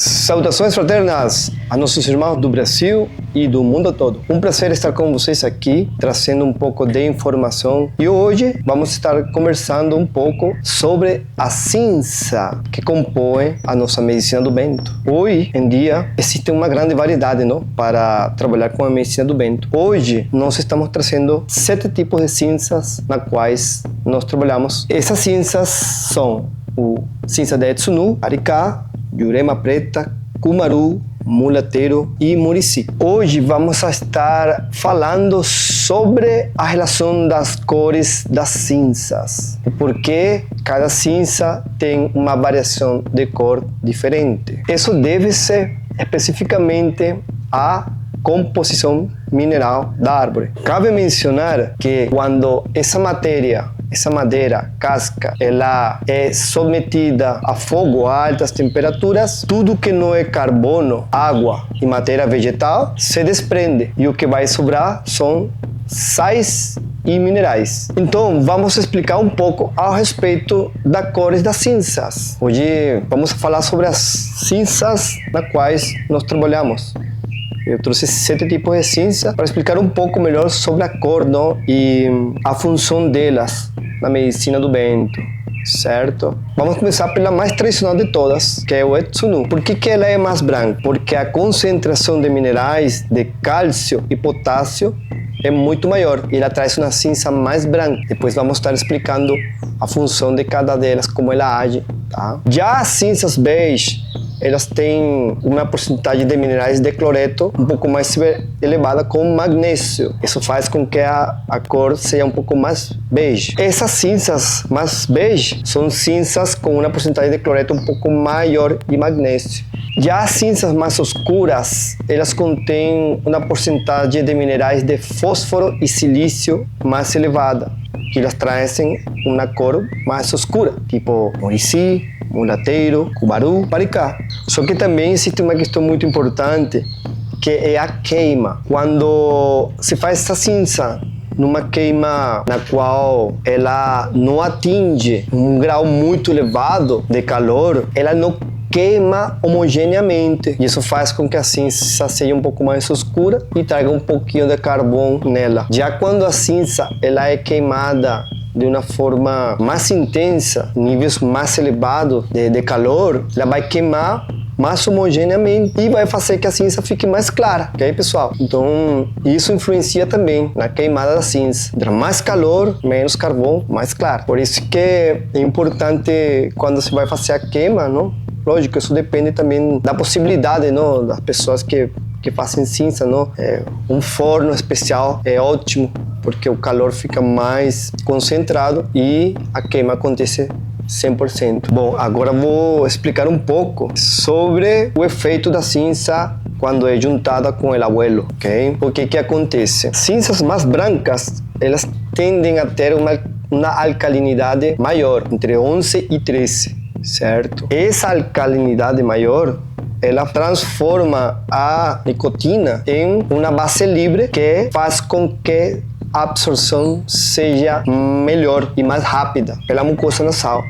Saudações fraternas a nossos irmãos do Brasil e do mundo todo. Um prazer estar com vocês aqui, trazendo um pouco de informação. E hoje vamos estar conversando um pouco sobre a ciência que compõe a nossa medicina do vento. Hoje em dia existe uma grande variedade, não? Para trabalhar com a medicina do vento. Hoje nós estamos trazendo 7 tipos de ciências nas quais nós trabalhamos. Essas ciências são o ciência de Etzunu, Aricá, Jurema Preta, Cumaru, Mulateiro e Murici. Hoje vamos estar falando sobre a relação das cores das cinzas, porque cada cinza tem uma variação de cor diferente. Isso deve-se especificamente à composição mineral da árvore. Cabe mencionar que quando essa madeira, casca, ela é submetida a fogo a altas temperaturas, tudo que não é carbono, água e matéria vegetal se desprende e o que vai sobrar são sais e minerais. Então, vamos explicar um pouco a respeito das cores das cinzas. Hoje vamos falar sobre as cinzas nas quais nós trabalhamos. Eu trouxe 7 tipos de cinza para explicar um pouco melhor sobre a cor, não? E a função delas na medicina do vento, certo? Vamos começar pela mais tradicional de todas, que é o Etzunu. Por que ela é mais branca? Porque a concentração de minerais de cálcio e potássio é muito maior e ela traz uma cinza mais branca. Depois vamos estar explicando a função de cada delas, como ela age, tá? Já as cinzas bege, elas têm uma porcentagem de minerais de cloreto um pouco mais elevada com magnésio. Isso faz com que a cor seja um pouco mais bege. Essas cinzas mais bege são cinzas com uma porcentagem de cloreto um pouco maior de magnésio. Já as cinzas mais escuras, elas contêm uma porcentagem de minerais de fósforo e silício mais elevada, que elas trazem uma cor mais escura, tipo Murici, Mulateiro, Cumaru, Aricá. Só que também existe uma questão muito importante, que é a queima. Quando se faz essa cinza numa queima na qual ela não atinge um grau muito elevado de calor, ela não queima homogeneamente. Isso faz com que a cinza seja um pouco mais escura e traga um pouquinho de carvão nela. Já quando a cinza ela é queimada de uma forma mais intensa, níveis mais elevados de calor, ela vai queimar mais homogeneamente e vai fazer que a cinza fique mais clara, ok, pessoal? Então, isso influencia também na queimada da cinza. Entre mais calor, menos carvão, mais clara. Por isso que é importante quando se vai fazer a queima, não? Lógico, isso depende também da possibilidade, não? Das pessoas que fazem cinza, não? Um forno especial é ótimo, porque o calor fica mais concentrado e a queima acontece 100%. Bom, agora vou explicar um pouco sobre o efeito da cinza quando é juntada com o abuelo, ok? O que acontece? Cinzas mais brancas, elas tendem a ter uma alcalinidade maior, entre 11 e 13, certo? Essa alcalinidade maior, ela transforma a nicotina em uma base livre que faz com que a absorção seja melhor e mais rápida pela mucosa nasal.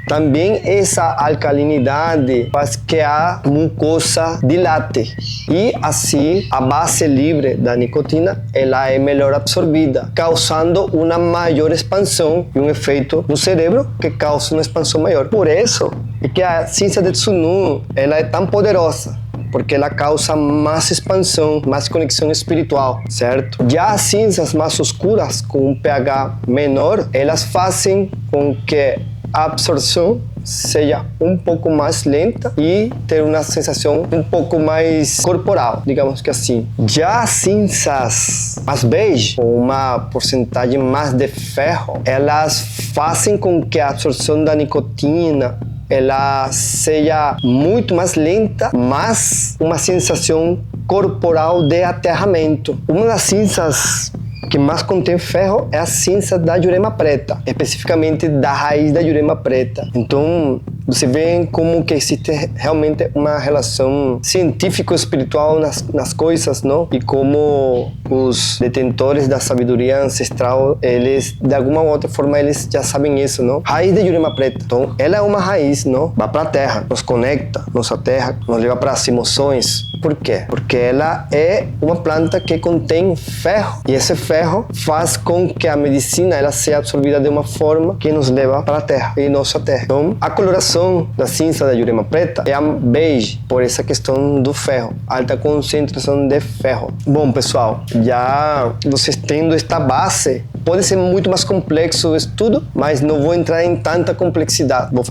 Também essa alcalinidade faz que a mucosa dilate e assim a base livre da nicotina ela é melhor absorvida, causando uma maior expansão e um efeito no cérebro que causa uma expansão maior. Por isso é que a cinza de Etzunu ela é tão poderosa, porque ela causa mais expansão, mais conexão espiritual, certo? Já as cinzas mais escuras, com um pH menor, elas fazem com que a absorção seja um pouco mais lenta e ter uma sensação um pouco mais corporal, digamos que assim. Já as cinzas mais bege, com uma porcentagem mais de ferro, elas fazem com que a absorção da nicotina ela seja muito mais lenta, mas uma sensação corporal de aterramento. Uma das cinzas que mais contém ferro é a cinza da Jurema preta, especificamente da raiz da Jurema preta. Então, você vê como que existe realmente uma relação científico-espiritual nas coisas, não? E como os detentores da sabedoria ancestral, eles, de alguma ou outra forma, eles já sabem isso, não? Raiz de Jurema preta. Então, ela é uma raiz, não? Vai para a terra, nos conecta, nossa terra, nos leva para as emoções. Por quê? Porque ela é uma planta que contém ferro. E esse ferro faz com que a medicina ela seja absorvida de uma forma que nos leva para a terra, e nossa terra. Então, a coloração da cinza da Jurema preta é a beige, por essa questão do ferro, alta concentração de ferro. Bom, pessoal, já vocês tendo esta base, pode ser muito mais complexo o estudo, mas não vou entrar em tanta complexidade. Vou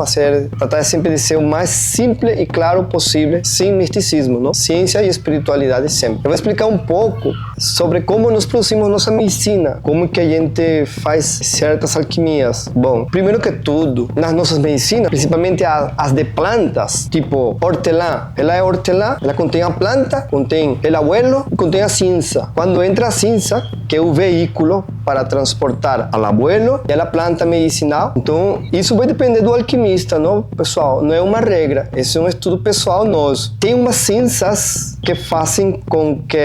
tratar sempre de ser o mais simples e claro possível, sem misticismo, não? Ciência e espiritualidade sempre. Eu vou explicar um pouco sobre como nós produzimos nossa medicina, como que a gente faz certas alquimias. Bom, primeiro que tudo, nas nossas medicinas, principalmente as de plantas, tipo hortelã. Ela é hortelã, ela contém a planta, contém o abuelo e contém a cinza. Quando entra a cinza, que é o veículo para transportar ao abuelo e a planta medicinal. Então, isso vai depender do alquimista, não, pessoal? Não é uma regra, esse é um estudo pessoal nosso. Tem umas cinzas que fazem com que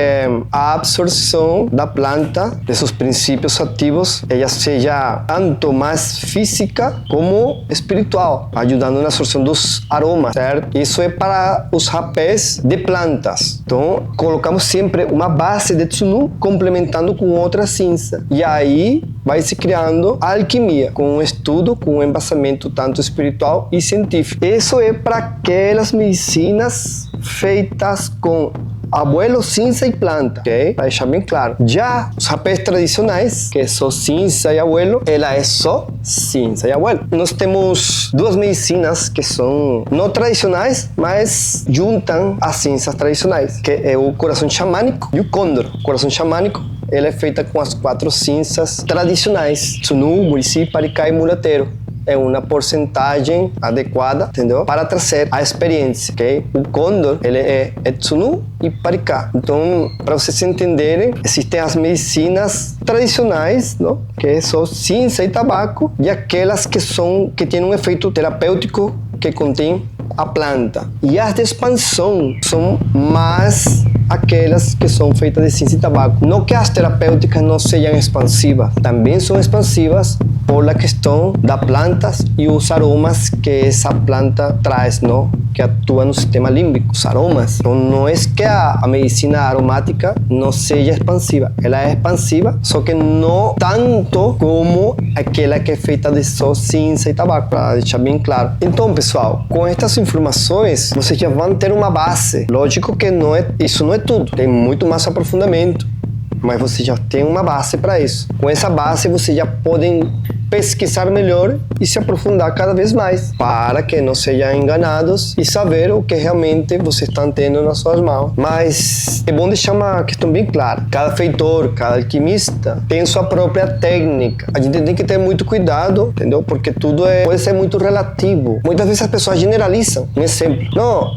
a absorção da planta, de seus princípios ativos, ela seja tanto mais física como espiritual, ajudando na absorção dos aromas, certo? Isso é para os rapés de plantas. Então, colocamos sempre uma base de tsunu complementando com outra cinza. E aí vai se criando a alquimia, com um estudo, com um embasamento tanto espiritual e científico. Isso é para aquelas medicinas feitas com abuelo, cinza e planta, ok? Para deixar bem claro. Já os rapés tradicionais, que é só cinza e abuelo, ela é só cinza e abuelo. Nós temos duas medicinas que são não tradicionais, mas juntam as cinzas tradicionais, que é o coração xamânico e o côndor. O coração xamânico, ela é feita com as 4 cinzas tradicionais: tsunu, murici, paricá e mulateiro. É uma porcentagem adequada, entendeu? Para trazer a experiência, ok? O côndor, ele é tsunu e paricá. Então, para vocês entenderem, existem as medicinas tradicionais, não? Que são cinza e tabaco, e aquelas que têm um efeito terapêutico que contém a planta. E as de expansão são mais aquelas que são feitas de cinza e tabaco. Não que as terapêuticas não sejam expansivas, também são expansivas por a questão das plantas e os aromas que essa planta traz, não? Que atua no sistema límbico, os aromas. Então não é que a medicina aromática não seja expansiva, ela é expansiva, só que não tanto como aquela que é feita de só cinza e tabaco, para deixar bem claro. Então, pessoal, com estas informações, vocês já vão ter uma base. Lógico que isso não é tudo, tem muito mais aprofundamento, mas você já tem uma base para isso. Com essa base, vocês já podem pesquisar melhor e se aprofundar cada vez mais, para que não sejam enganados e saber o que realmente vocês estão tendo nas suas mãos. Mas é bom deixar uma questão bem clara: cada feitor, cada alquimista tem sua própria técnica. A gente tem que ter muito cuidado, entendeu? Porque tudo pode ser muito relativo. Muitas vezes as pessoas generalizam. Um exemplo: não,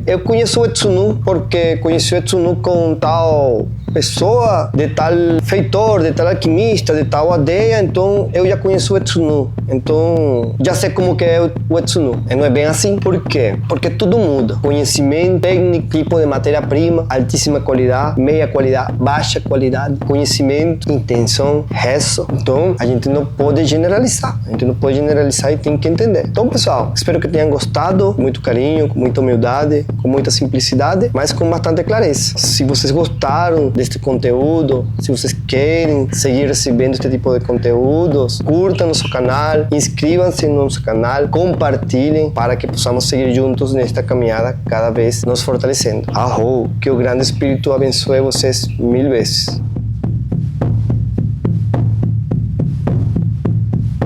eu conheço o tsunu porque conheci o tsunu com tal pessoa, de tal feitor, de tal alquimista, de tal aldeia, então eu já conheço o tsunu, então já sei como que é o tsunu. E não é bem assim. Por quê? Porque tudo muda. Conhecimento, técnica, tipo de matéria-prima, altíssima qualidade, meia qualidade, baixa qualidade, conhecimento, intenção, rezo. Então a gente não pode generalizar. A gente não pode generalizar e tem que entender. Então, pessoal, espero que tenham gostado, com muito carinho, com muita humildade, com muita simplicidade, mas com bastante clareza. Se vocês gostaram deste conteúdo, se vocês querem seguir recebendo este tipo de conteúdos, curtam nosso canal, inscrevam-se no nosso canal, compartilhem para que possamos seguir juntos nesta caminhada, cada vez nos fortalecendo. Arro, que o grande Espírito abençoe vocês 1000 vezes.